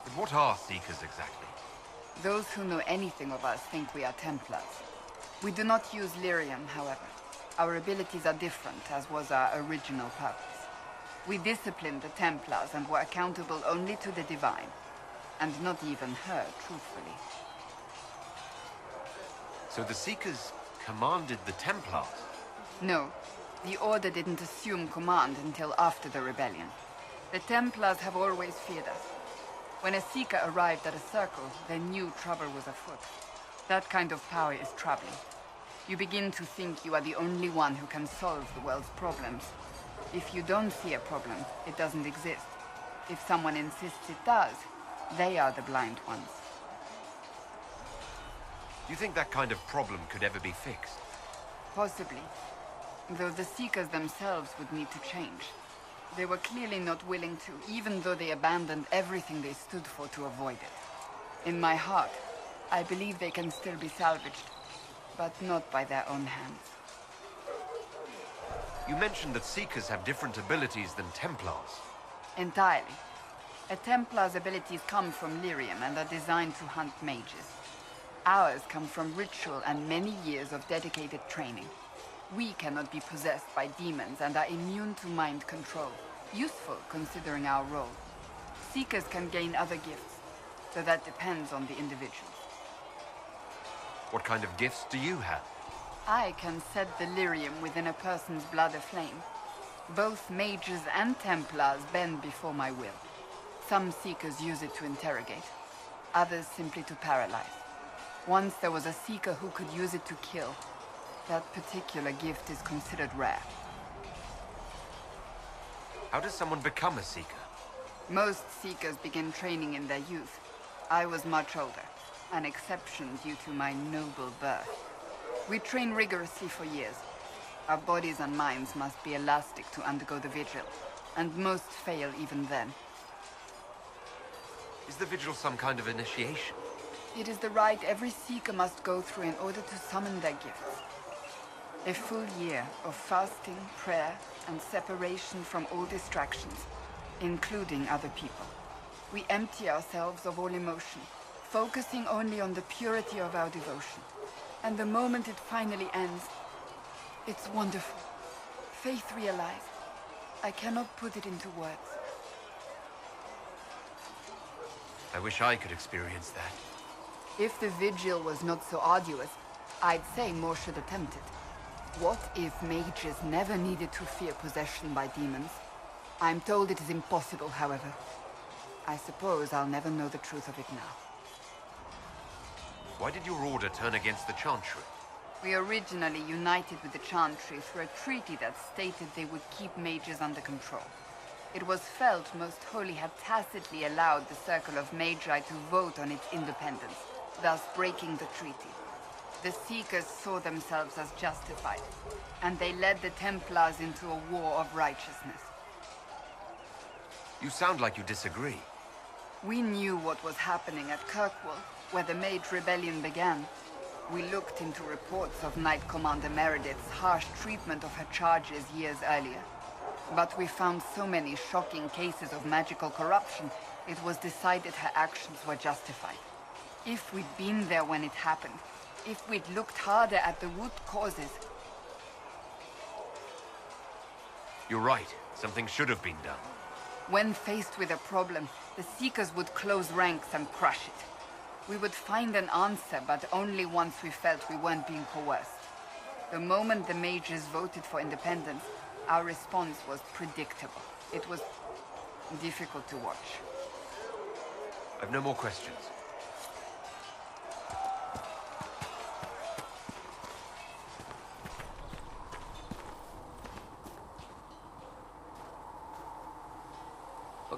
But what are Seekers exactly? Those who know anything of us think we are Templars. We do not use lyrium, however. Our abilities are different, as was our original purpose. We disciplined the Templars and were accountable only to the Divine. And not even her, truthfully. So the Seekers commanded the Templars? No. The Order didn't assume command until after the rebellion. The Templars have always feared us. When a Seeker arrived at a circle, they knew trouble was afoot. That kind of power is troubling. You begin to think you are the only one who can solve the world's problems. If you don't see a problem, it doesn't exist. If someone insists it does, they are the blind ones. Do you think that kind of problem could ever be fixed? Possibly. Though the Seekers themselves would need to change. They were clearly not willing to, even though they abandoned everything they stood for to avoid it. In my heart, I believe they can still be salvaged, but not by their own hands. You mentioned that Seekers have different abilities than Templars. Entirely. A Templar's abilities come from lyrium and are designed to hunt mages. Ours come from ritual and many years of dedicated training. We cannot be possessed by demons and are immune to mind control. Useful, considering our role. Seekers can gain other gifts, so that depends on the individual. What kind of gifts do you have? I can set the lyrium within a person's blood aflame. Both mages and Templars bend before my will. Some Seekers use it to interrogate, others simply to paralyze. Once there was a Seeker who could use it to kill. That particular gift is considered rare. How does someone become a Seeker? Most Seekers begin training in their youth. I was much older, an exception due to my noble birth. We train rigorously for years. Our bodies and minds must be elastic to undergo the vigil, and most fail even then. Is the vigil some kind of initiation? It is the rite every Seeker must go through in order to summon their gifts. A full year of fasting, prayer, and separation from all distractions, including other people. We empty ourselves of all emotion, focusing only on the purity of our devotion. And the moment it finally ends, it's wonderful. Faith realized. I cannot put it into words. I wish I could experience that. If the vigil was not so arduous, I'd say more should attempt it. What if mages never needed to fear possession by demons? I'm told it is impossible, however. I suppose I'll never know the truth of it now. Why did your order turn against the Chantry? We originally united with the Chantry through a treaty that stated they would keep mages under control. It was felt Most Holy had tacitly allowed the Circle of Magi to vote on its independence, thus breaking the treaty. The Seekers saw themselves as justified, and they led the Templars into a war of righteousness. You sound like you disagree. We knew what was happening at Kirkwall, where the Mage Rebellion began. We looked into reports of Knight Commander Meredith's harsh treatment of her charges years earlier. But we found so many shocking cases of magical corruption, it was decided her actions were justified. If we'd been there when it happened, if we'd looked harder at the root causes... You're right. Something should have been done. When faced with a problem, the Seekers would close ranks and crush it. We would find an answer, but only once we felt we weren't being coerced. The moment the mages voted for independence, our response was predictable. It was difficult to watch. I've no more questions.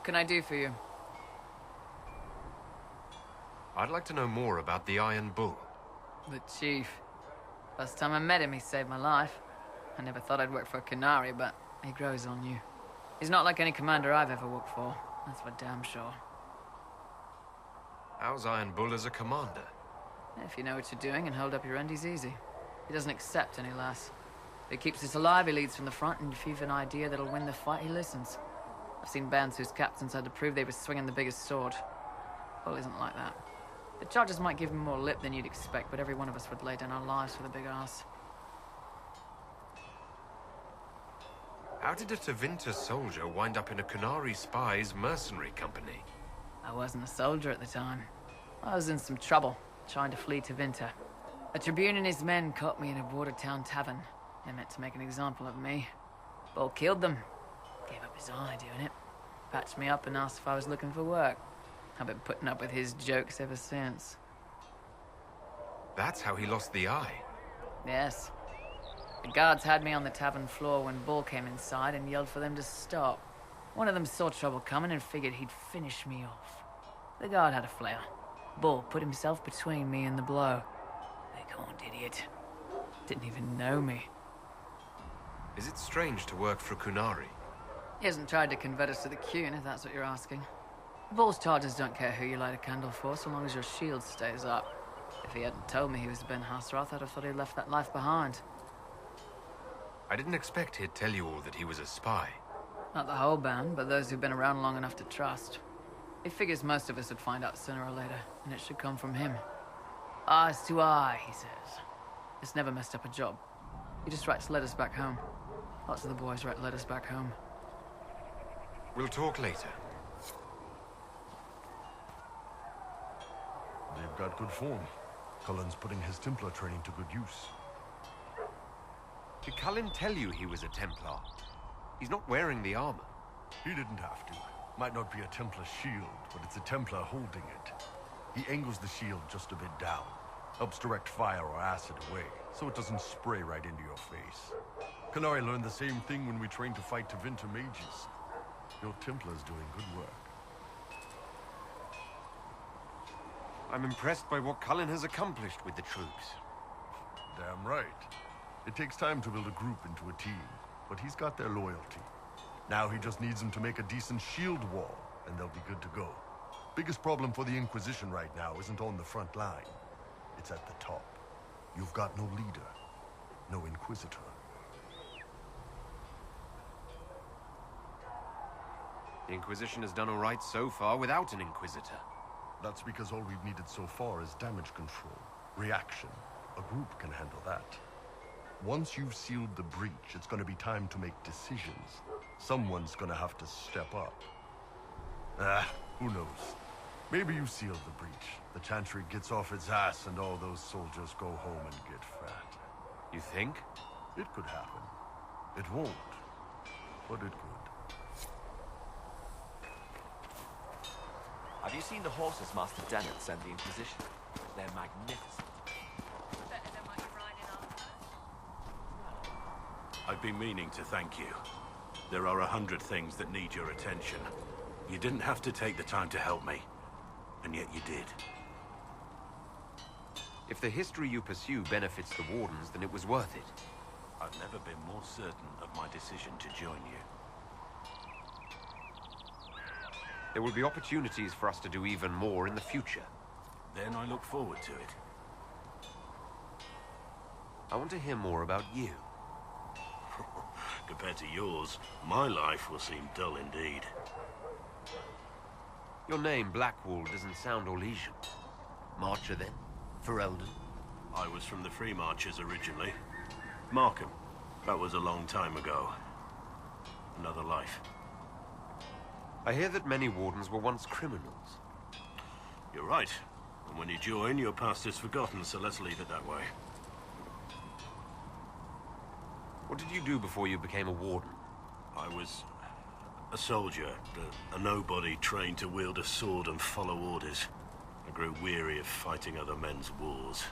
What can I do for you? I'd like to know more about the Iron Bull. The Chief. Last time I met him, he saved my life. I never thought I'd work for a Canary, but he grows on you. He's not like any commander I've ever worked for. That's for damn sure. How's Iron Bull as a commander? If you know what you're doing and hold up your end, he's easy. He doesn't accept any less. If he keeps us alive, he leads from the front, and if you've an idea that'll win the fight, he listens. I've seen bands whose captains had to prove they were swinging the biggest sword. Bull isn't like that. The charges might give him more lip than you'd expect, but every one of us would lay down our lives for the big ass. How did a Tevinter soldier wind up in a Qunari spy's mercenary company? I wasn't a soldier at the time. I was in some trouble, trying to flee to Vinter. A Tribune and his men caught me in a border town tavern. They meant to make an example of me. Bull killed them. Gave up his eye doing it. Patched me up and asked if I was looking for work. I've been putting up with his jokes ever since. That's how he lost the eye. Yes. The guards had me on the tavern floor when Bull came inside and yelled for them to stop. One of them saw trouble coming and figured he'd finish me off. The guard had a flare. Bull put himself between me and the blow. Bighorned idiot. Didn't even know me. Is it strange to work for a Qunari? He hasn't tried to convert us to the Qun, if that's what you're asking. Bull's charges don't care who you light a candle for, so long as your shield stays up. If he hadn't told me he was Ben Hasrath, I'd have thought he'd left that life behind. I didn't expect he'd tell you all that he was a spy. Not the whole band, but those who've been around long enough to trust. He figures most of us would find out sooner or later, and it should come from him. Eyes to eye, he says. It's never messed up a job. He just writes letters back home. Lots of the boys write letters back home. We'll talk later. They've got good form. Cullen's putting his Templar training to good use. Did Cullen tell you he was a Templar? He's not wearing the armor. He didn't have to. Might not be a Templar shield, but it's a Templar holding it. He angles the shield just a bit down. Helps direct fire or acid away, so it doesn't spray right into your face. Qunari learned the same thing when we trained to fight Tevinter mages. Your Templar's doing good work. I'm impressed by what Cullen has accomplished with the troops. Damn right. It takes time to build a group into a team, but he's got their loyalty. Now he just needs them to make a decent shield wall, and they'll be good to go. Biggest problem for the Inquisition right now isn't on the front line. It's at the top. You've got no leader, no Inquisitor. The Inquisition has done all right so far without an Inquisitor. That's because all we've needed so far is damage control, reaction. A group can handle that. Once you've sealed the breach, it's gonna be time to make decisions. Someone's gonna have to step up. Who knows? Maybe you sealed the breach. The Chantry gets off its ass and all those soldiers go home and get fat. You think? It could happen. It won't, but it could. Have you seen the horses Master Dennett sent the Inquisition? They're magnificent. Better than what you're riding on. I've been meaning to thank you. There are 100 things that need your attention. You didn't have to take the time to help me, and yet you did. If the history you pursue benefits the Wardens, then it was worth it. I've never been more certain of my decision to join you. There will be opportunities for us to do even more in the future. Then I look forward to it. I want to hear more about you. Compared to yours, my life will seem dull indeed. Your name, Blackwall, doesn't sound Orlesian. Marcher, then? Ferelden? I was from the Free Marchers originally. Markham. That was a long time ago. Another life. I hear that many Wardens were once criminals. You're right. And when you join, your past is forgotten, so let's leave it that way. What did you do before you became a Warden? I was a soldier, a nobody trained to wield a sword and follow orders. I grew weary of fighting other men's wars.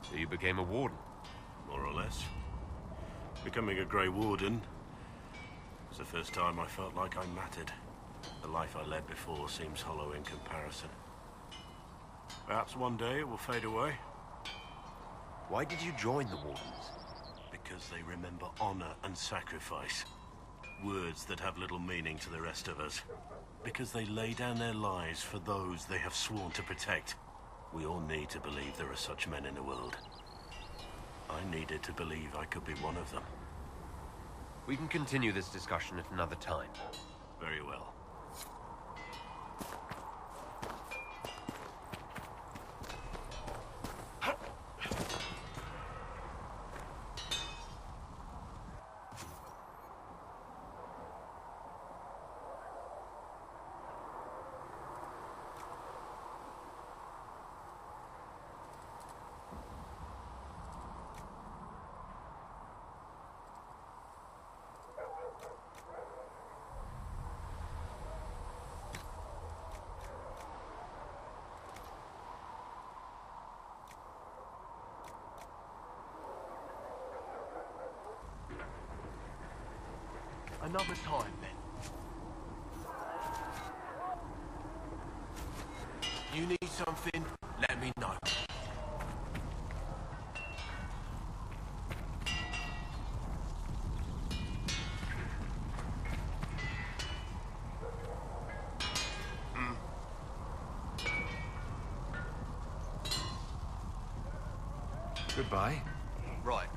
So you became a Warden? More or less. Becoming a Grey Warden was the first time I felt like I mattered. The life I led before seems hollow in comparison. Perhaps one day it will fade away. Why did you join the Wardens? Because they remember honor and sacrifice. Words that have little meaning to the rest of us. Because they lay down their lives for those they have sworn to protect. We all need to believe there are such men in the world. I needed to believe I could be one of them. We can continue this discussion at another time. Very well. Another time, then. You need something? Let me know. Goodbye. Right.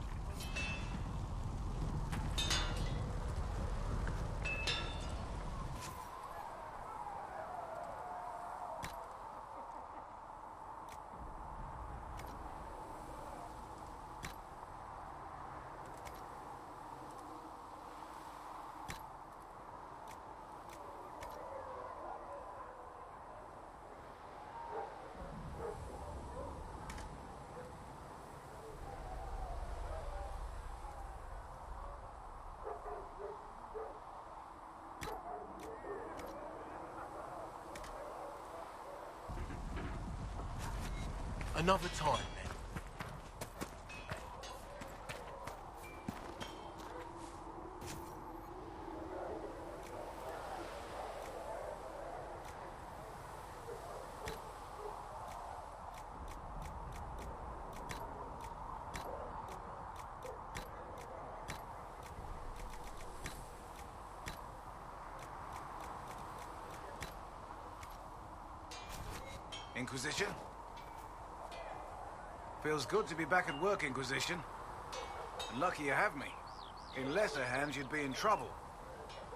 Another time, then. Inquisition? Feels good to be back at work, Inquisition. And lucky you have me. In lesser hands, you'd be in trouble.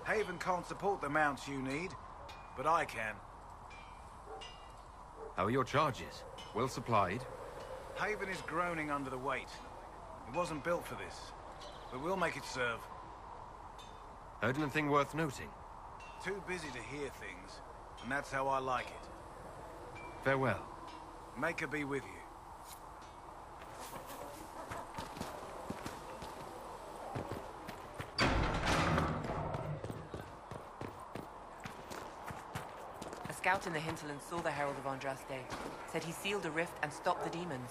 Haven can't support the mounts you need, but I can. How are your charges? Well supplied? Haven is groaning under the weight. It wasn't built for this, but we'll make it serve. Heard anything worth noting? Too busy to hear things, and that's how I like it. Farewell. Make her be with you. A scout in the hinterland saw the Herald of Andraste. Said he sealed a rift and stopped the demons.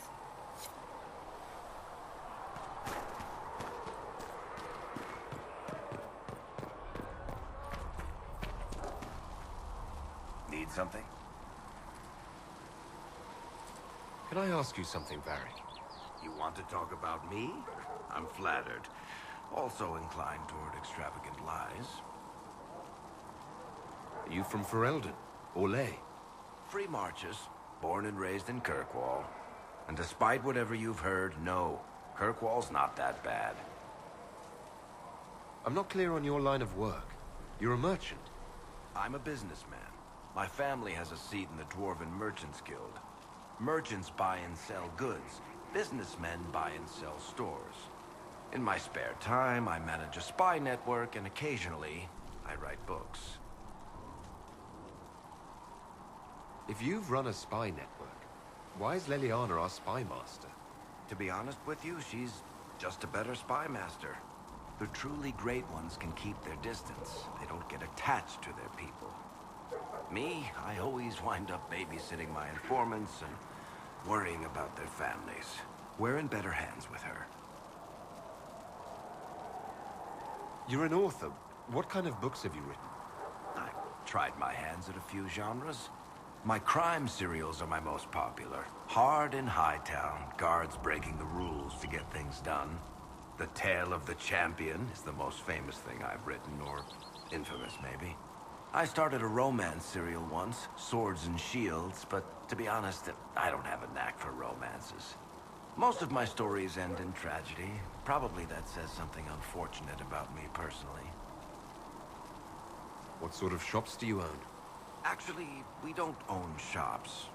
Need something? Can I ask you something, Varric? You want to talk about me? I'm flattered. Also inclined toward extravagant lies. Are you from Ferelden? Or Ley? Free marches, born and raised in Kirkwall. And despite whatever you've heard, no, Kirkwall's not that bad. I'm not clear on your line of work. You're a merchant. I'm a businessman. My family has a seat in the Dwarven Merchants Guild. Merchants buy and sell goods. Businessmen buy and sell stores. In my spare time, I manage a spy network, and occasionally, I write books. If you've run a spy network, why is Leliana our spy master? To be honest with you, she's just a better spy master. The truly great ones can keep their distance. They don't get attached to their people. Me, I always wind up babysitting my informants and worrying about their families. We're in better hands with her. You're an author. What kind of books have you written? I've tried my hands at a few genres. My crime serials are my most popular. Hard in Hightown, guards breaking the rules to get things done. The Tale of the Champion is the most famous thing I've written, or infamous maybe. I started a romance serial once, Swords and Shields, but to be honest, I don't have a knack for romances. Most of my stories end in tragedy. Probably that says something unfortunate about me personally. What sort of shops do you own? Actually, we don't own shops.